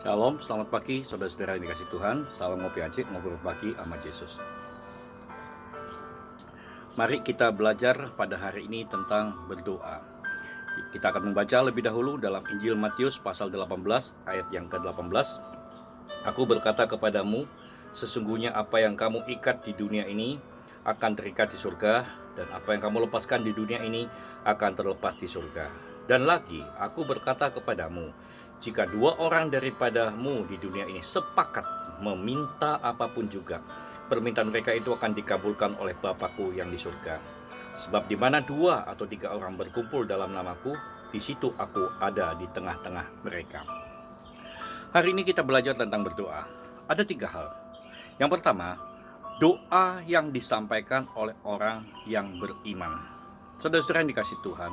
Shalom, selamat pagi saudara-saudara yang dikasih Tuhan. Salam ngopi acik, ngobrol pagi sama Yesus. Mari kita belajar pada hari ini tentang berdoa. Kita akan membaca lebih dahulu dalam Injil Matius pasal 18 ayat yang ke-18. Aku berkata kepadamu, sesungguhnya apa yang kamu ikat di dunia ini akan terikat di surga, dan apa yang kamu lepaskan di dunia ini akan terlepas di surga. Dan lagi, aku berkata kepadamu, jika dua orang daripadamu di dunia ini sepakat meminta apapun juga, permintaan mereka itu akan dikabulkan oleh Bapakku yang di surga. Sebab di mana dua atau tiga orang berkumpul dalam namaku, di situ aku ada di tengah-tengah mereka. Hari ini kita belajar tentang berdoa. Ada tiga hal. Yang pertama, doa yang disampaikan oleh orang yang beriman. Saudara-saudara yang dikasih Tuhan,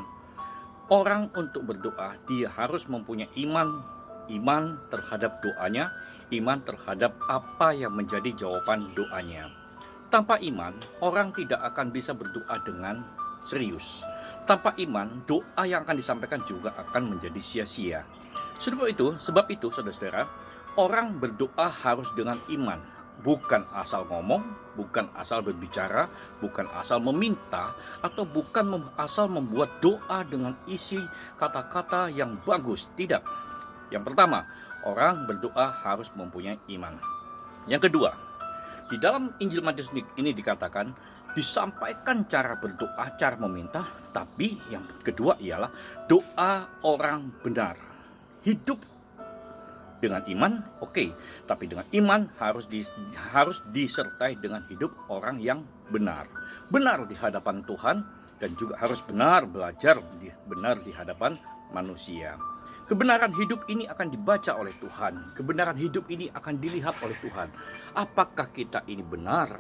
orang untuk berdoa, dia harus mempunyai iman terhadap doanya, iman terhadap apa yang menjadi jawaban doanya. Tanpa iman, orang tidak akan bisa berdoa dengan serius. Tanpa iman, doa yang akan disampaikan juga akan menjadi sia-sia. Sebab itu, saudara-saudara, orang berdoa harus dengan iman. Bukan asal ngomong, bukan asal berbicara, bukan asal meminta, atau bukan asal membuat doa dengan isi kata-kata yang bagus. Tidak. Yang pertama, orang berdoa harus mempunyai iman. Yang kedua, di dalam Injil Matius ini dikatakan, disampaikan cara berdoa, cara meminta, tapi yang kedua ialah doa orang benar. Hidup dengan iman, oke, tapi dengan iman harus disertai dengan hidup orang yang benar. Benar di hadapan Tuhan, dan juga harus benar belajar benar di hadapan manusia. Kebenaran hidup ini akan dibaca oleh Tuhan. Kebenaran hidup ini akan dilihat oleh Tuhan. Apakah kita ini benar?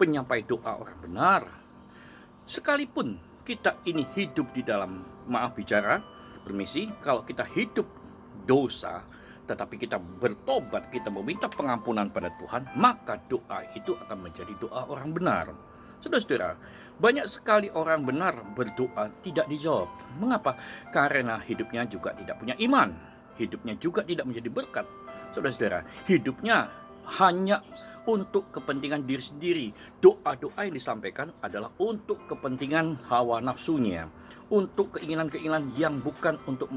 Penyampai doa orang benar. Sekalipun kita ini hidup di dalam, permisi, kalau kita hidup dosa, tetapi kita bertobat, kita meminta pengampunan pada Tuhan, maka doa itu akan menjadi doa orang benar. Saudara-saudara, banyak sekali orang benar berdoa tidak dijawab. Mengapa? Karena hidupnya juga tidak punya iman. Hidupnya juga tidak menjadi berkat. Saudara-saudara, hidupnya hanya untuk kepentingan diri sendiri. Doa-doa yang disampaikan adalah untuk kepentingan hawa nafsunya, untuk keinginan-keinginan yang bukan untuk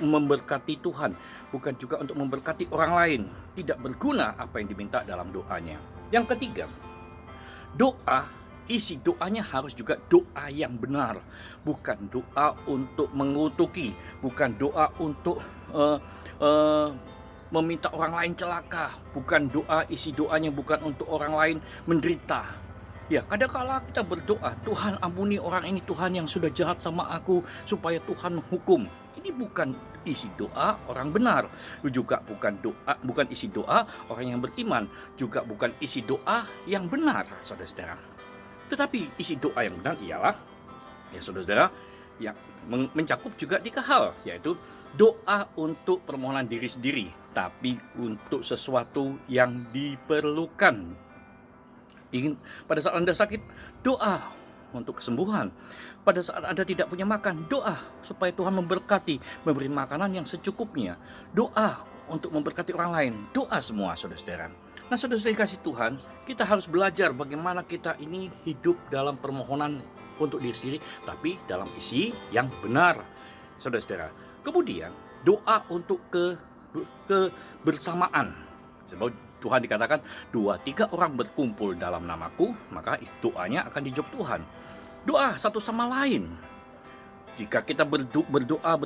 memberkati Tuhan, bukan juga untuk memberkati orang lain. Tidak berguna apa yang diminta dalam doanya. Yang ketiga, isi doanya harus juga doa yang benar. Bukan doa untuk mengutuki, bukan doa untuk meminta orang lain celaka, bukan isi doanya bukan untuk orang lain menderita. Ya, kadang-kala kita berdoa, Tuhan ampuni orang ini, Tuhan yang sudah jahat sama aku, supaya Tuhan menghukum. Ini bukan isi doa orang benar. Juga bukan isi doa orang yang beriman, juga bukan isi doa yang benar, saudara-saudara. Tetapi isi doa yang benar ialah, ya saudara-saudara, yang mencakup juga tiga hal, yaitu doa untuk permohonan diri sendiri, tapi untuk sesuatu yang diperlukan. Pada saat Anda sakit, doa untuk kesembuhan. Pada saat Anda tidak punya makan, doa supaya Tuhan memberkati, memberi makanan yang secukupnya. Doa untuk memberkati orang lain. Doa semua, saudara-saudara. Nah, saudara-saudara kasih Tuhan, kita harus belajar bagaimana kita ini hidup dalam permohonan untuk diri sendiri, tapi dalam isi yang benar, saudara-saudara. Kemudian doa untuk kebersamaan. Sebab Tuhan dikatakan 2-3 orang berkumpul dalam namaku, maka doanya akan dijawab Tuhan. Doa satu sama lain. Jika kita berdoa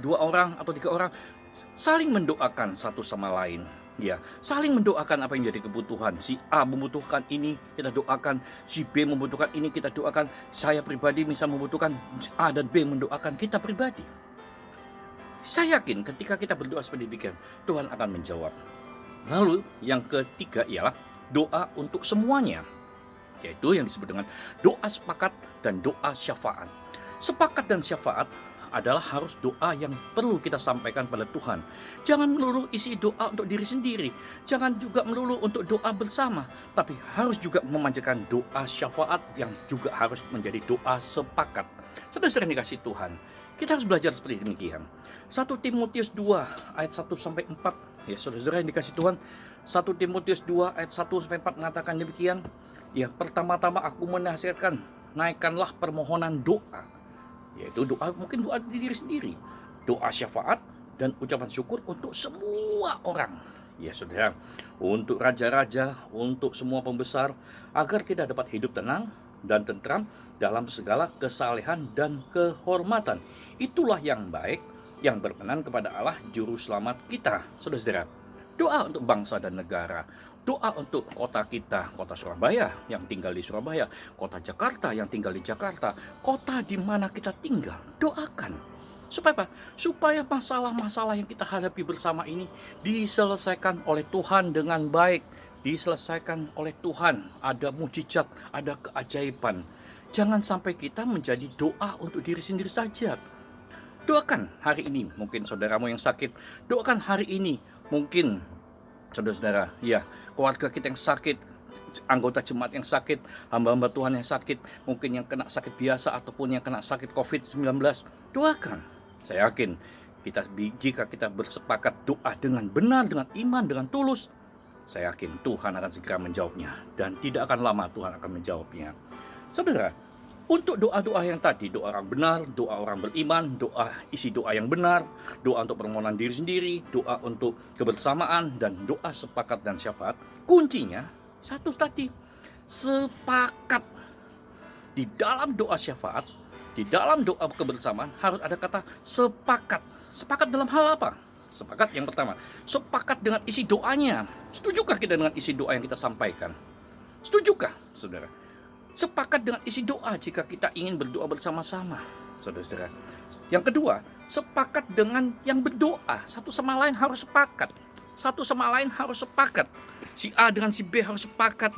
dua orang atau 3 orang, saling mendoakan satu sama lain. Ya, saling mendoakan apa yang jadi kebutuhan. Si A membutuhkan ini, kita doakan. Si B membutuhkan ini, kita doakan. Saya pribadi misal membutuhkan, A dan B mendoakan kita pribadi. Saya yakin ketika kita berdoa seperti demikian, Tuhan akan menjawab. Lalu yang ketiga ialah doa untuk semuanya, yaitu yang disebut dengan doa sepakat dan doa syafaat. Sepakat dan syafaat adalah harus doa yang perlu kita sampaikan pada Tuhan. Jangan melulu isi doa untuk diri sendiri. Jangan juga melulu untuk doa bersama. Tapi harus juga memanjakan doa syafaat yang juga harus menjadi doa sepakat. Saudara-saudara yang dikasih Tuhan, kita harus belajar seperti demikian. 1 Timotius 2 ayat 1-4 Ya, saudara-saudara yang dikasih Tuhan, 1 Timotius 2 ayat 1-4 mengatakan demikian. Ya, pertama-tama aku menasihatkan, naikkanlah permohonan doa. Yaitu doa, mungkin doa di diri sendiri, doa syafaat dan ucapan syukur untuk semua orang. Ya saudara, untuk raja-raja, untuk semua pembesar, agar kita dapat hidup tenang dan tentram dalam segala kesalehan dan kehormatan. Itulah yang baik, yang berkenan kepada Allah Juru Selamat kita. Saudara-saudara, doa untuk bangsa dan negara, doa untuk kota kita, kota Surabaya yang tinggal di Surabaya, kota Jakarta yang tinggal di Jakarta, kota di mana kita tinggal, doakan. Supaya apa? Supaya masalah-masalah yang kita hadapi bersama ini diselesaikan oleh Tuhan dengan baik, diselesaikan oleh Tuhan, ada mujizat, ada keajaiban. Jangan sampai kita menjadi doa untuk diri sendiri saja. Doakan hari ini, mungkin saudaramu yang sakit, doakan hari ini, mungkin saudara-saudara, ya, keluarga kita yang sakit, anggota jemaat yang sakit, hamba-hamba Tuhan yang sakit, mungkin yang kena sakit biasa ataupun yang kena sakit COVID-19, doakan. Saya yakin jika kita bersepakat doa dengan benar, dengan iman, dengan tulus, saya yakin Tuhan akan segera menjawabnya, dan tidak akan lama Tuhan akan menjawabnya. Saudara, untuk doa-doa yang tadi, doa orang benar, doa orang beriman, isi doa yang benar, doa untuk permohonan diri sendiri, doa untuk kebersamaan, dan doa sepakat dan syafaat, kuncinya satu tadi, sepakat. Di dalam doa syafaat, di dalam doa kebersamaan harus ada kata sepakat. Sepakat dalam hal apa? Sepakat yang pertama, sepakat dengan isi doanya. Setujukah kita dengan isi doa yang kita sampaikan? Setujukah, saudara? Sepakat dengan isi doa jika kita ingin berdoa bersama-sama, saudara-saudara. Yang kedua, sepakat dengan yang berdoa. Satu sama lain harus sepakat. Satu sama lain harus sepakat. Si A dengan si B harus sepakat.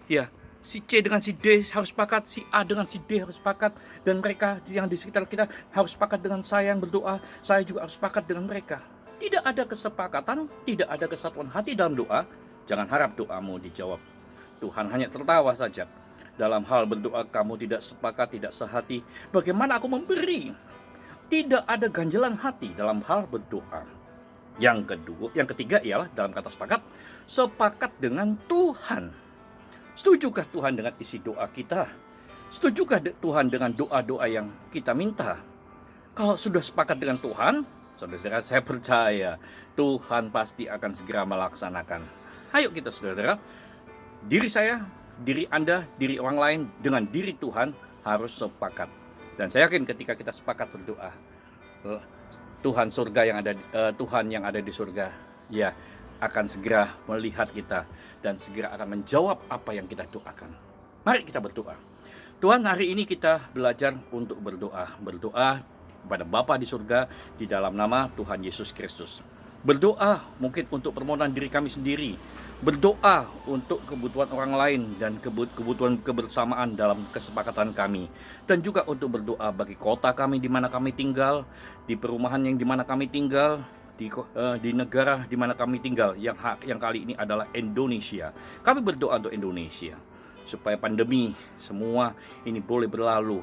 Ya, si C dengan si D harus sepakat, si A dengan si D harus sepakat, dan mereka yang di sekitar kita harus sepakat dengan saya yang berdoa, saya juga harus sepakat dengan mereka. Tidak ada kesepakatan, tidak ada kesatuan hati dalam doa, jangan harap doamu dijawab. Tuhan hanya tertawa saja. Dalam hal berdoa kamu tidak sepakat, tidak sehati, bagaimana aku memberi? Tidak ada ganjalan hati dalam hal berdoa. Yang ketiga ialah dalam kata sepakat, sepakat dengan Tuhan. Setujukah Tuhan dengan isi doa kita? Setujukah Tuhan dengan doa-doa yang kita minta? Kalau sudah sepakat dengan Tuhan, saudara-saudara, saya percaya Tuhan pasti akan segera melaksanakan. Ayo kita saudara, diri saya, diri Anda, diri orang lain, dengan diri Tuhan harus sepakat. Dan saya yakin ketika kita sepakat berdoa, Tuhan yang ada di surga, ya, akan segera melihat kita dan segera akan menjawab apa yang kita doakan. Mari kita berdoa. Tuhan, hari ini kita belajar untuk berdoa. Berdoa kepada Bapa di surga di dalam nama Tuhan Yesus Kristus. Berdoa mungkin untuk permohonan diri kami sendiri. Berdoa untuk kebutuhan orang lain dan kebutuhan kebersamaan dalam kesepakatan kami. Dan juga untuk berdoa bagi kota kami di mana kami tinggal, di perumahan yang di mana kami tinggal, di negara di mana kami tinggal, yang kali ini adalah Indonesia. Kami berdoa untuk Indonesia supaya pandemi semua ini boleh berlalu,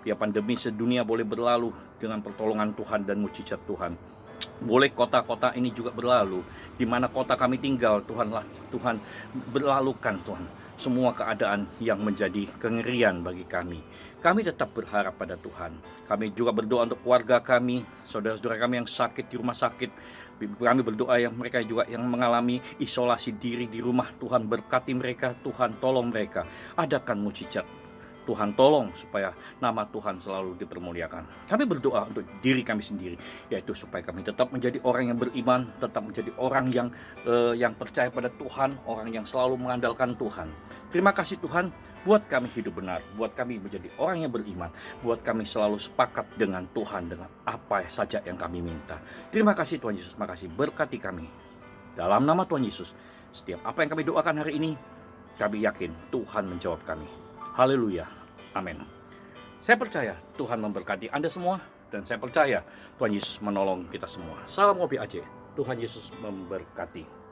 ya, pandemi sedunia boleh berlalu dengan pertolongan Tuhan dan mujizat Tuhan. Boleh kota-kota ini juga berlalu, di mana kota kami tinggal, Tuhan berlalukan Tuhan semua keadaan yang menjadi kengerian bagi kami. Kami tetap berharap pada Tuhan. Kami juga berdoa untuk keluarga kami, saudara-saudara kami yang sakit di rumah sakit. Kami berdoa yang mereka juga yang mengalami isolasi diri di rumah. Tuhan berkati mereka, Tuhan tolong mereka. Adakan mujizat. Tuhan tolong supaya nama Tuhan selalu dipermuliakan. Kami berdoa untuk diri kami sendiri, yaitu supaya kami tetap menjadi orang yang beriman, tetap menjadi orang yang percaya pada Tuhan, orang yang selalu mengandalkan Tuhan. Terima kasih Tuhan, buat kami hidup benar, buat kami menjadi orang yang beriman, buat kami selalu sepakat dengan Tuhan, dengan apa saja yang kami minta. Terima kasih Tuhan Yesus, makasih, berkati kami. Dalam nama Tuhan Yesus, setiap apa yang kami doakan hari ini, kami yakin Tuhan menjawab kami. Haleluya, amin. Saya percaya Tuhan memberkati Anda semua, dan saya percaya Tuhan Yesus menolong kita semua. Salam Ngopi Aceh, Tuhan Yesus memberkati.